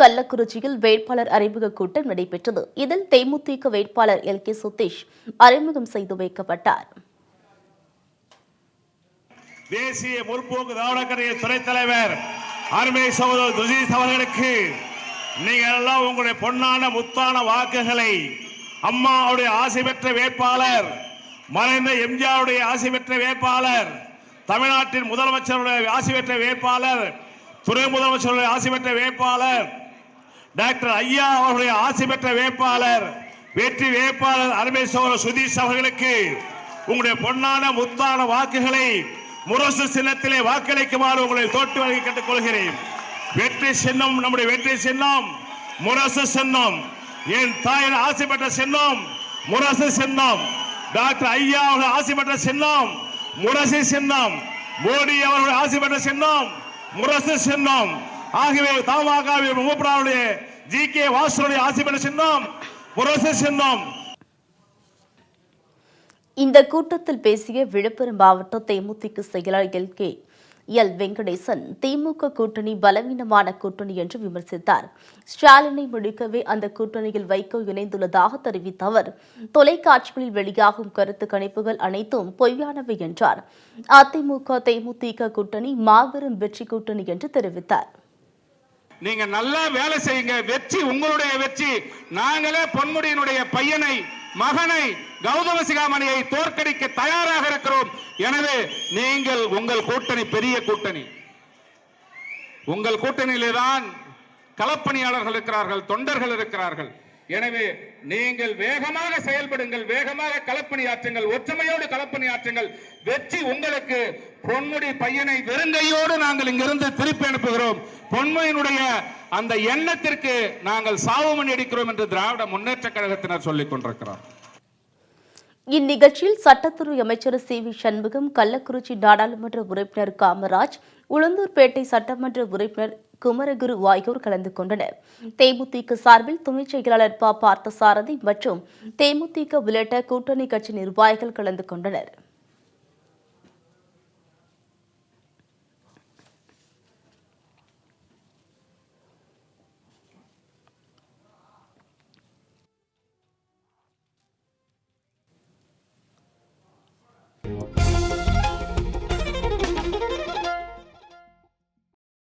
கள்ளக்குறிச்சியில் வேட்பாளர் அறிமுக கூட்டம் நடைபெற்றது. இதில் தேமுதிக வேட்பாளர் எல்.கே. சுதீஷ் அறிமுகம் செய்து வைக்கப்பட்டார். தேசிய முற்போக்கு திராவிட கழக துணைத் தலைவர் அருமை சகோதரர் சுதீஷ் அவர்களுக்கு நீங்கள் எல்லாம் உங்களுடைய பொன்னான முத்தான வாக்குகளை அம்மாவுடைய ஆசை பெற்ற வேட்பாளர், மறைந்த எம்ஜிஆருடைய ஆசை பெற்ற வேட்பாளர், தமிழ்நாட்டின் முதலமைச்சருடைய ஆசை பெற்ற வேட்பாளர், துணை முதலமைச்சருடைய ஆசை பெற்ற வேட்பாளர், டாக்டர் ஐயா அவர்களுடைய ஆசை பெற்ற வேட்பாளர், வெற்றி வேட்பாளர் அருமை சகோதரர் சுதீஷ் அவர்களுக்கு உங்களுடைய பொன்னான முத்தான வாக்குகளை முரசு சின்னத்திலே வாக்களிக்குமாறு உங்களை தோட்டு வழங்கி கேட்டுக் கொள்கிறேன். வெற்றி சின்னம் நம்முடைய வெற்றி சின்னம் முரசு சின்னம். என் தாயின் ஆசை பெற்ற சின்னம் முரசு சின்னம். டாக்டர் ஐயா அவர்கள் ஆசை பெற்ற சின்னம் முரசு சின்னம். மோடி அவர்கள் ஆசை பெற்ற சின்னம் முரசு சின்னம். ஆகவே தமாகவுடைய ஜி.கே. வாசுடைய ஆசை பெற்ற சின்னம் முரசு சின்னம். இந்த கூட்டத்தில் பேசிய விழுப்புரம் மாவட்ட தேமுதிக செயலாளர் எல்.கே. வெங்கடேசன், திமுக கூட்டணி பலவீனமான கூட்டணி என்று விமர்சித்தார். ஸ்டாலினை முடிக்கவே அந்த கூட்டணியில் வைகோ இணைந்துள்ளதாக தெரிவித்த அவர், தொலைக்காட்சிகளில் வெளியாகும் கருத்து கணிப்புகள் அனைத்தும் பொய்யானவை என்றார். அதிமுக தேமுதிக கூட்டணி மாபெரும் வெற்றி கூட்டணி என்று தெரிவித்தார். நீங்க நல்லா வேலை செய்யுங்க, வெற்றி உங்களுடைய வெற்றி. நாங்களே பொன்முடியினுடைய பையனை, மகனை, கௌதம சிகாமணியை தோற்கடிக்க தயாராக இருக்கிறோம். எனவே நீங்கள் உங்கள் கூட்டணி பெரிய கூட்டணி. உங்கள் கூட்டணியிலே தான் களப்பணியாளர்கள் இருக்கிறார்கள், தொண்டர்கள் இருக்கிறார்கள். எனவே நீங்கள் வேகமாக செயல்படுங்கள், வேகமாக களப்பணியாற்றுங்கள், ஒற்றுமையோடு களப்பணியாற்றுங்கள். வெற்றி உங்களுக்கு. பொன்முடி பையனை வெறுங்கையோடு நாங்கள் இங்கிருந்து திருப்பி அனுப்புகிறோம். பொன்முடியினுடைய அந்த எண்ணத்திற்கு நாங்கள் சாவுமணி அடிக்கிறோம் என்று திராவிட முன்னேற்ற கழகத்தினர் சொல்லிக் கொண்டிருக்கிறார். இந்நிகழ்ச்சியில் சட்டத்துறை அமைச்சர் சி.வி. சண்முகம், கள்ளக்குறிச்சி நாடாளுமன்ற உறுப்பினர் காமராஜ், உளுந்தூர்பேட்டை சட்டமன்ற உறுப்பினர் குமரகுரு ஆகியோர் கலந்து கொண்டனர். தேமுதிக சார்பில் துணை செயலாளர் ப. பார்த்தசாரதி மற்றும் தேமுதிக உள்ளிட்ட கூட்டணி கட்சி நிர்வாகிகள் கலந்து கொண்டனர்.